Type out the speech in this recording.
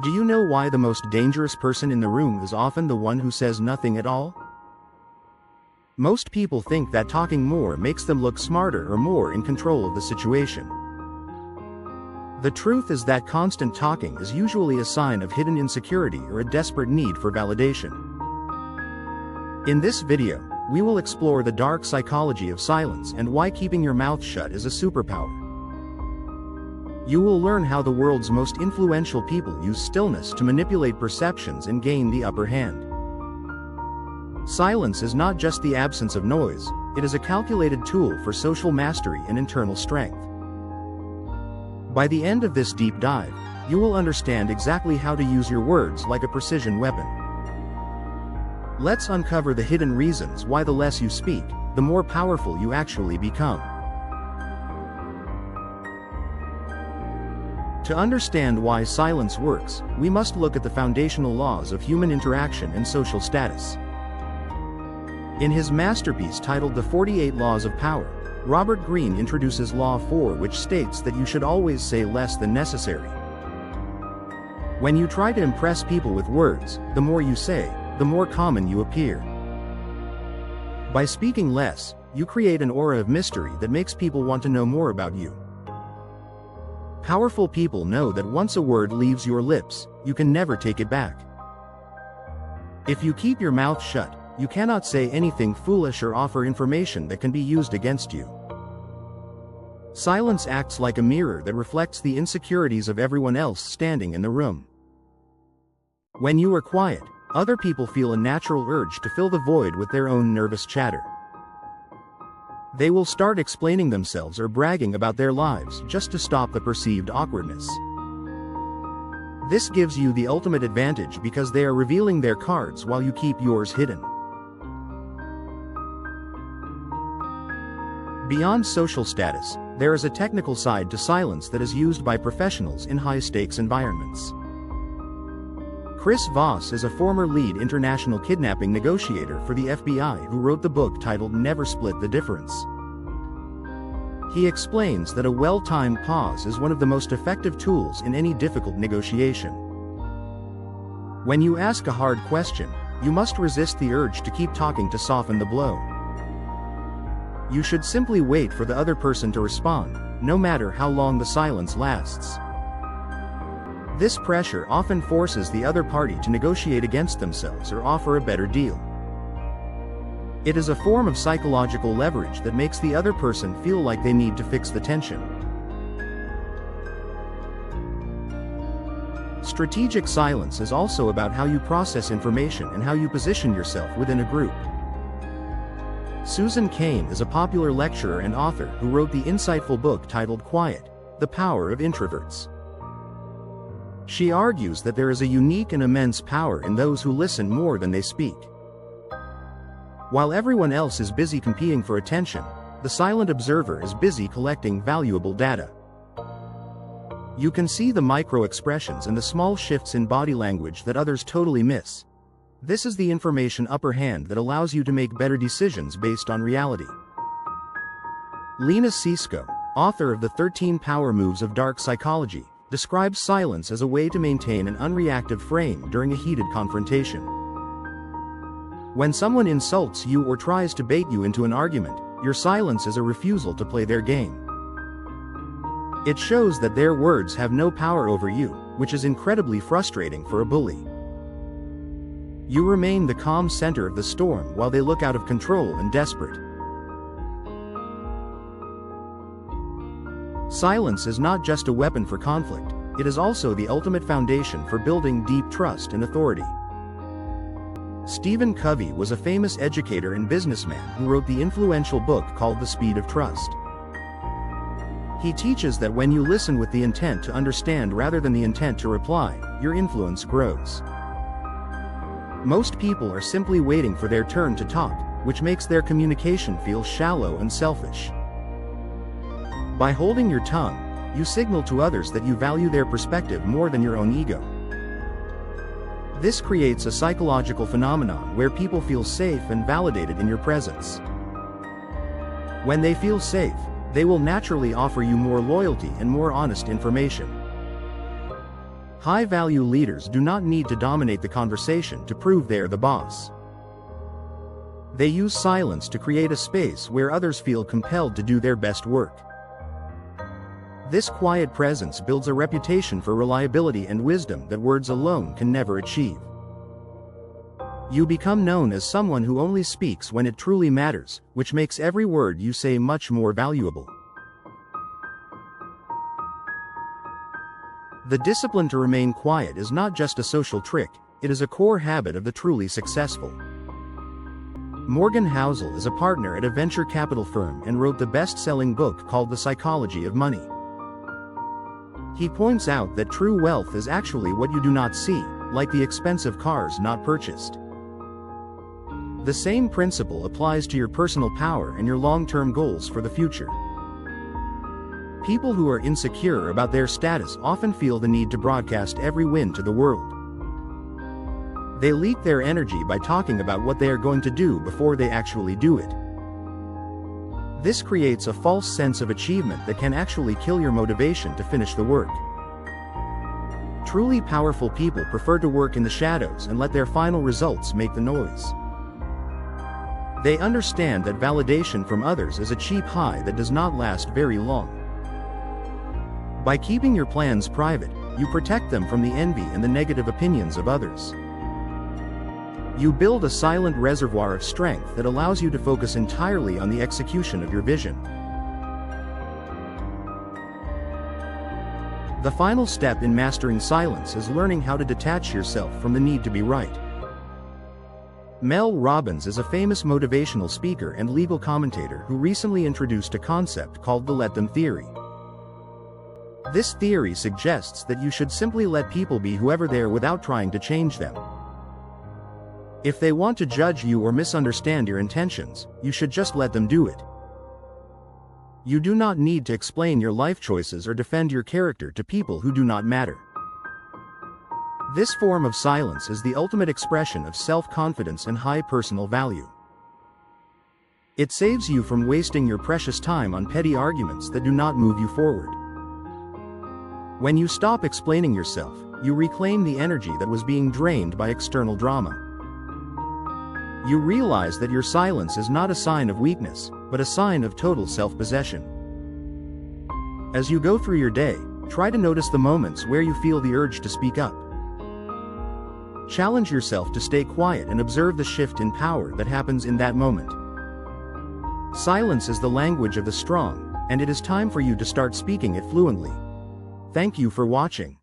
Do you know why the most dangerous person in the room is often the one who says nothing at all? Most people think that talking more makes them look smarter or more in control of the situation. The truth is that constant talking is usually a sign of hidden insecurity or a desperate need for validation. In this video, we will explore the dark psychology of silence and why keeping your mouth shut is a superpower. You will learn how the world's most influential people use stillness to manipulate perceptions and gain the upper hand. Silence is not just the absence of noise, it is a calculated tool for social mastery and internal strength. By the end of this deep dive, you will understand exactly how to use your words like a precision weapon. Let's uncover the hidden reasons why the less you speak, the more powerful you actually become. To understand why silence works, we must look at the foundational laws of human interaction and social status. In his masterpiece titled The 48 Laws of Power, Robert Greene introduces Law 4, which states that you should always say less than necessary. When you try to impress people with words, the more you say, the more common you appear. By speaking less, you create an aura of mystery that makes people want to know more about you. Powerful people know that once a word leaves your lips, you can never take it back. If you keep your mouth shut, you cannot say anything foolish or offer information that can be used against you. Silence acts like a mirror that reflects the insecurities of everyone else standing in the room. When you are quiet, other people feel a natural urge to fill the void with their own nervous chatter. They will start explaining themselves or bragging about their lives just to stop the perceived awkwardness. This gives you the ultimate advantage because they are revealing their cards while you keep yours hidden. Beyond social status, there is a technical side to silence that is used by professionals in high-stakes environments. Chris Voss is a former lead international kidnapping negotiator for the FBI who wrote the book titled Never Split the Difference. He explains that a well-timed pause is one of the most effective tools in any difficult negotiation. When you ask a hard question, you must resist the urge to keep talking to soften the blow. You should simply wait for the other person to respond, no matter how long the silence lasts. This pressure often forces the other party to negotiate against themselves or offer a better deal. It is a form of psychological leverage that makes the other person feel like they need to fix the tension. Strategic silence is also about how you process information and how you position yourself within a group. Susan Cain is a popular lecturer and author who wrote the insightful book titled Quiet: The Power of Introverts. She argues that there is a unique and immense power in those who listen more than they speak. While everyone else is busy competing for attention, the silent observer is busy collecting valuable data. You can see the micro-expressions and the small shifts in body language that others totally miss. This is the information upper hand that allows you to make better decisions based on reality. Lena Sisko, author of the 13 Power Moves of Dark Psychology, describes silence as a way to maintain an unreactive frame during a heated confrontation. When someone insults you or tries to bait you into an argument, your silence is a refusal to play their game. It shows that their words have no power over you, which is incredibly frustrating for a bully. You remain the calm center of the storm while they look out of control and desperate. Silence is not just a weapon for conflict, it is also the ultimate foundation for building deep trust and authority. Stephen Covey was a famous educator and businessman who wrote the influential book called The Speed of Trust. He teaches that when you listen with the intent to understand rather than the intent to reply, your influence grows. Most people are simply waiting for their turn to talk, which makes their communication feel shallow and selfish. By holding your tongue, you signal to others that you value their perspective more than your own ego. This creates a psychological phenomenon where people feel safe and validated in your presence. When they feel safe, they will naturally offer you more loyalty and more honest information. High-value leaders do not need to dominate the conversation to prove they're the boss. They use silence to create a space where others feel compelled to do their best work. This quiet presence builds a reputation for reliability and wisdom that words alone can never achieve. You become known as someone who only speaks when it truly matters, which makes every word you say much more valuable. The discipline to remain quiet is not just a social trick, it is a core habit of the truly successful. Morgan Housel is a partner at a venture capital firm and wrote the best-selling book called The Psychology of Money. He points out that true wealth is actually what you do not see, like the expensive cars not purchased. The same principle applies to your personal power and your long-term goals for the future. People who are insecure about their status often feel the need to broadcast every win to the world. They leak their energy by talking about what they are going to do before they actually do it. This creates a false sense of achievement that can actually kill your motivation to finish the work. Truly powerful people prefer to work in the shadows and let their final results make the noise. They understand that validation from others is a cheap high that does not last very long. By keeping your plans private, you protect them from the envy and the negative opinions of others. You build a silent reservoir of strength that allows you to focus entirely on the execution of your vision. The final step in mastering silence is learning how to detach yourself from the need to be right. Mel Robbins is a famous motivational speaker and legal commentator who recently introduced a concept called the let them theory. This theory suggests that you should simply let people be whoever they are without trying to change them. If they want to judge you or misunderstand your intentions, you should just let them do it. You do not need to explain your life choices or defend your character to people who do not matter. This form of silence is the ultimate expression of self-confidence and high personal value. It saves you from wasting your precious time on petty arguments that do not move you forward. When you stop explaining yourself, you reclaim the energy that was being drained by external drama. You realize that your silence is not a sign of weakness, but a sign of total self-possession. As you go through your day, try to notice the moments where you feel the urge to speak up. Challenge yourself to stay quiet and observe the shift in power that happens in that moment. Silence is the language of the strong, and it is time for you to start speaking it fluently. Thank you for watching.